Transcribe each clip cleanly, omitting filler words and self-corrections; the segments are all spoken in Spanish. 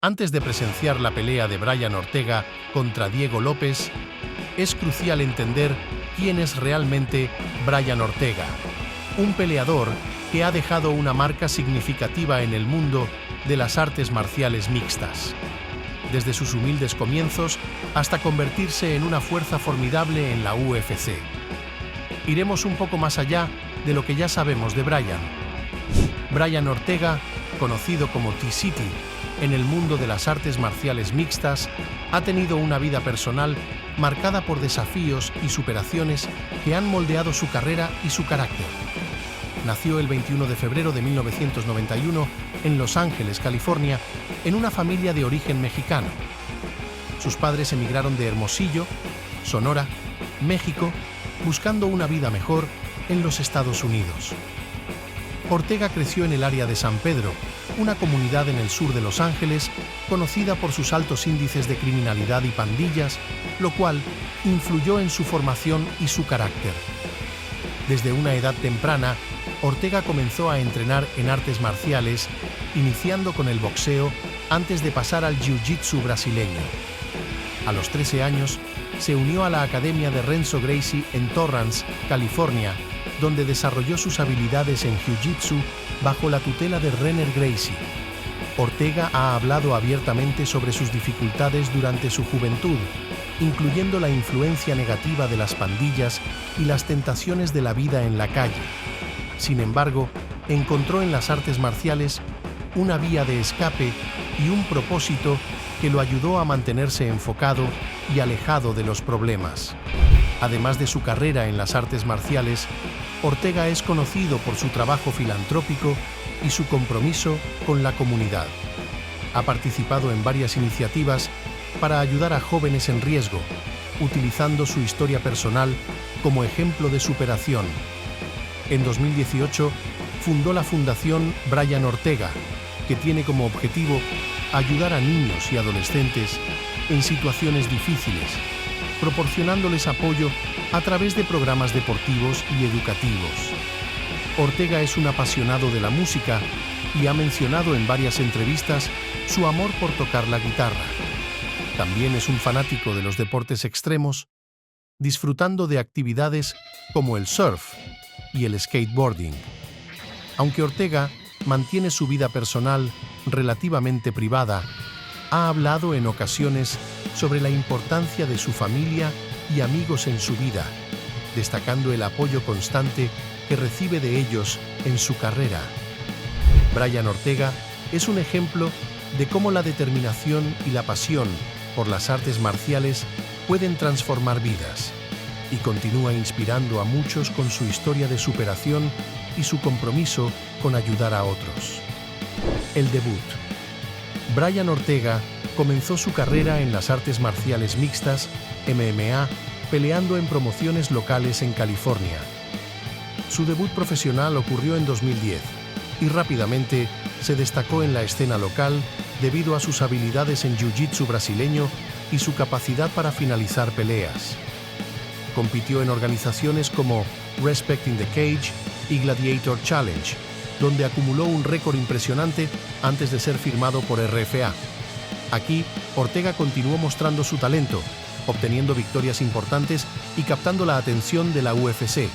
Antes de presenciar la pelea de Brian Ortega contra Diego López, es crucial entender quién es realmente Brian Ortega, un peleador que ha dejado una marca significativa en el mundo de las artes marciales mixtas, desde sus humildes comienzos hasta convertirse en una fuerza formidable en la UFC. Iremos un poco más allá de lo que ya sabemos de Brian. Brian Ortega, conocido como T-City en el mundo de las artes marciales mixtas, ha tenido una vida personal marcada por desafíos y superaciones que han moldeado su carrera y su carácter. Nació el 21 de febrero de 1991 en Los Ángeles, California, en una familia de origen mexicano. Sus padres emigraron de Hermosillo, Sonora, México, buscando una vida mejor en los Estados Unidos. Ortega creció en el área de San Pedro, una comunidad en el sur de Los Ángeles conocida por sus altos índices de criminalidad y pandillas, lo cual influyó en su formación y su carácter. Desde una edad temprana, Ortega comenzó a entrenar en artes marciales, iniciando con el boxeo antes de pasar al jiu-jitsu brasileño. A los 13 años, se unió a la Academia de Renzo Gracie en Torrance, California, donde desarrolló sus habilidades en jiu-jitsu bajo la tutela de Renner Gracie. Ortega ha hablado abiertamente sobre sus dificultades durante su juventud, incluyendo la influencia negativa de las pandillas y las tentaciones de la vida en la calle. Sin embargo, encontró en las artes marciales una vía de escape y un propósito que lo ayudó a mantenerse enfocado y alejado de los problemas. Además de su carrera en las artes marciales, Ortega es conocido por su trabajo filantrópico y su compromiso con la comunidad. Ha participado en varias iniciativas para ayudar a jóvenes en riesgo, utilizando su historia personal como ejemplo de superación. En 2018, fundó la Fundación Brian Ortega, que tiene como objetivo ayudar a niños y adolescentes en situaciones difíciles, proporcionándoles apoyo a través de programas deportivos y educativos. Ortega es un apasionado de la música y ha mencionado en varias entrevistas su amor por tocar la guitarra. También es un fanático de los deportes extremos, disfrutando de actividades como el surf y el skateboarding. Aunque Ortega mantiene su vida personal relativamente privada, ha hablado en ocasiones sobre la importancia de su familia y amigos en su vida, destacando el apoyo constante que recibe de ellos en su carrera. Brian Ortega es un ejemplo de cómo la determinación y la pasión por las artes marciales pueden transformar vidas, y continúa inspirando a muchos con su historia de superación y su compromiso con ayudar a otros. El debut. Brian Ortega comenzó su carrera en las artes marciales mixtas, MMA, peleando en promociones locales en California. Su debut profesional ocurrió en 2010 y rápidamente se destacó en la escena local debido a sus habilidades en jiu-jitsu brasileño y su capacidad para finalizar peleas. Compitió en organizaciones como Respect in the Cage y Gladiator Challenge, donde acumuló un récord impresionante antes de ser firmado por RFA. Aquí, Ortega continuó mostrando su talento, obteniendo victorias importantes y captando la atención de la UFC.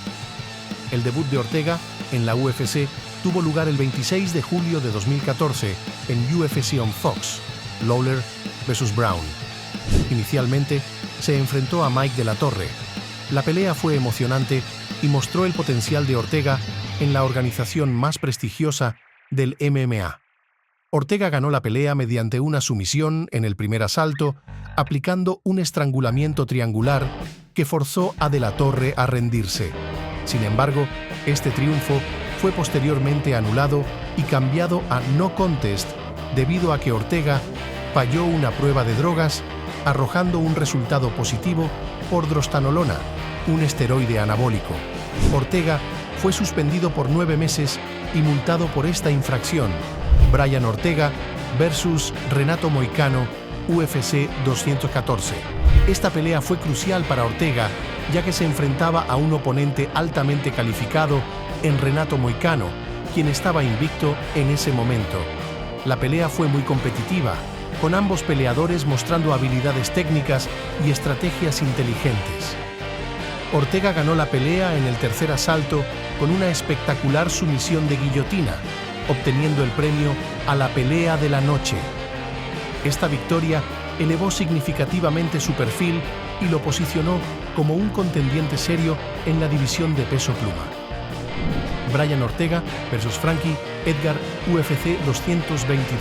El debut de Ortega en la UFC tuvo lugar el 26 de julio de 2014 en UFC on Fox, Lawler vs. Brown. Inicialmente, se enfrentó a Mike de la Torre. La pelea fue emocionante y mostró el potencial de Ortega en la organización más prestigiosa del MMA. Ortega ganó la pelea mediante una sumisión en el primer asalto, aplicando un estrangulamiento triangular que forzó a De la Torre a rendirse. Sin embargo, este triunfo fue posteriormente anulado y cambiado a no contest debido a que Ortega falló una prueba de drogas, arrojando un resultado positivo por drostanolona, un esteroide anabólico. Ortega fue suspendido por 9 meses y multado por esta infracción. Brian Ortega versus Renato Moicano, UFC 214. Esta pelea fue crucial para Ortega, ya que se enfrentaba a un oponente altamente calificado en Renato Moicano, quien estaba invicto en ese momento. La pelea fue muy competitiva, con ambos peleadores mostrando habilidades técnicas y estrategias inteligentes. Ortega ganó la pelea en el tercer asalto con una espectacular sumisión de guillotina, obteniendo el premio a la pelea de la noche. Esta victoria elevó significativamente su perfil y lo posicionó como un contendiente serio en la división de peso pluma. Brian Ortega versus Frankie Edgar, UFC 222.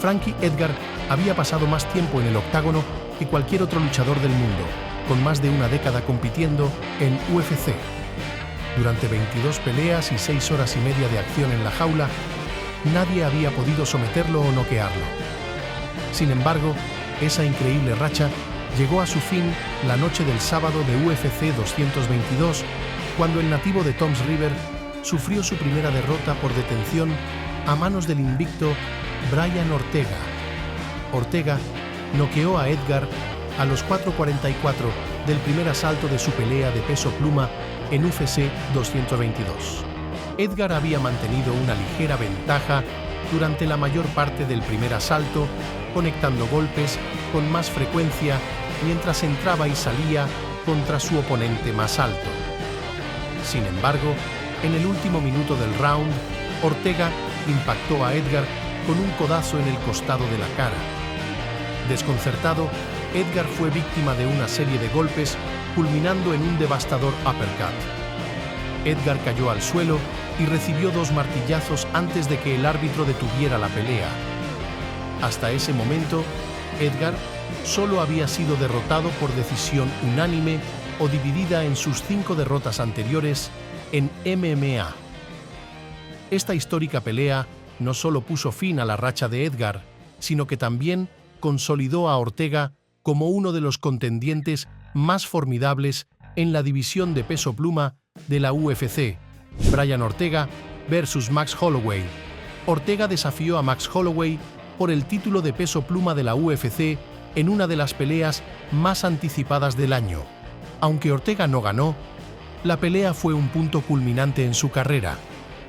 Frankie Edgar había pasado más tiempo en el octágono que cualquier otro luchador del mundo, con más de una década compitiendo en UFC. Durante 22 peleas y 6 horas y media de acción en la jaula, nadie había podido someterlo o noquearlo. Sin embargo, esa increíble racha llegó a su fin la noche del sábado de UFC 222, cuando el nativo de Toms River sufrió su primera derrota por detención a manos del invicto Brian Ortega. Ortega noqueó a Edgar a los 4:44 del primer asalto de su pelea de peso pluma en UFC 222. Edgar había mantenido una ligera ventaja durante la mayor parte del primer asalto, conectando golpes con más frecuencia mientras entraba y salía contra su oponente más alto. Sin embargo, en el último minuto del round, Ortega impactó a Edgar con un codazo en el costado de la cara. Desconcertado, Edgar fue víctima de una serie de golpes, culminando en un devastador uppercut. Edgar cayó al suelo y recibió 2 martillazos antes de que el árbitro detuviera la pelea. Hasta ese momento, Edgar solo había sido derrotado por decisión unánime o dividida en sus 5 derrotas anteriores en MMA. Esta histórica pelea no solo puso fin a la racha de Edgar, sino que también consolidó a Ortega como uno de los contendientes más formidables en la división de peso pluma de la UFC. Brian Ortega versus Max Holloway. Ortega desafió a Max Holloway por el título de peso pluma de la UFC en una de las peleas más anticipadas del año. Aunque Ortega no ganó, la pelea fue un punto culminante en su carrera.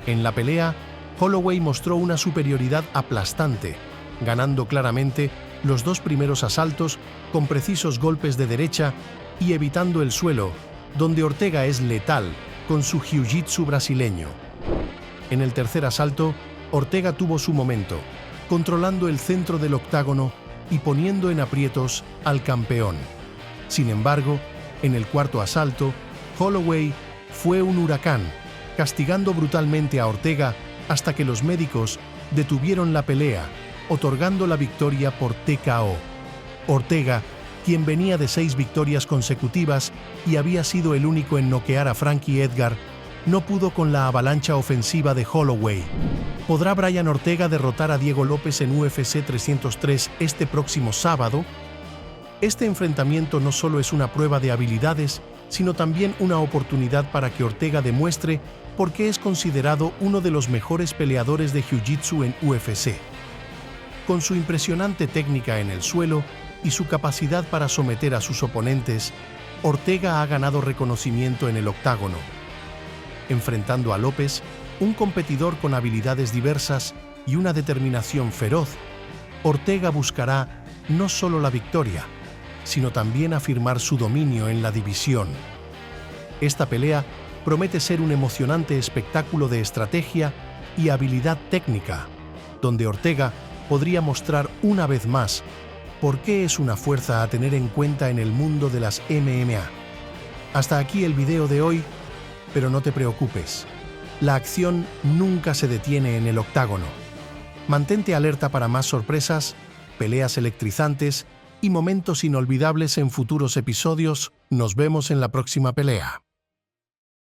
En la pelea, Holloway mostró una superioridad aplastante, ganando claramente los 2 primeros asaltos con precisos golpes de derecha y evitando el suelo, donde Ortega es letal con su jiu-jitsu brasileño. En el tercer asalto, Ortega tuvo su momento, controlando el centro del octágono y poniendo en aprietos al campeón. Sin embargo, en el cuarto asalto, Holloway fue un huracán, castigando brutalmente a Ortega hasta que los médicos detuvieron la pelea, otorgando la victoria por TKO. Ortega, quien venía de 6 victorias consecutivas y había sido el único en noquear a Frankie Edgar, no pudo con la avalancha ofensiva de Holloway. ¿Podrá Brian Ortega derrotar a Diego López en UFC 303 este próximo sábado? Este enfrentamiento no solo es una prueba de habilidades, sino también una oportunidad para que Ortega demuestre por qué es considerado uno de los mejores peleadores de jiu-jitsu en UFC. Con su impresionante técnica en el suelo y su capacidad para someter a sus oponentes, Ortega ha ganado reconocimiento en el octágono. Enfrentando a López, un competidor con habilidades diversas y una determinación feroz, Ortega buscará no solo la victoria, sino también afirmar su dominio en la división. Esta pelea promete ser un emocionante espectáculo de estrategia y habilidad técnica, donde Ortega podría mostrar una vez más por qué es una fuerza a tener en cuenta en el mundo de las MMA. Hasta aquí el video de hoy, pero no te preocupes. La acción nunca se detiene en el octágono. Mantente alerta para más sorpresas, peleas electrizantes y momentos inolvidables en futuros episodios. Nos vemos en la próxima pelea.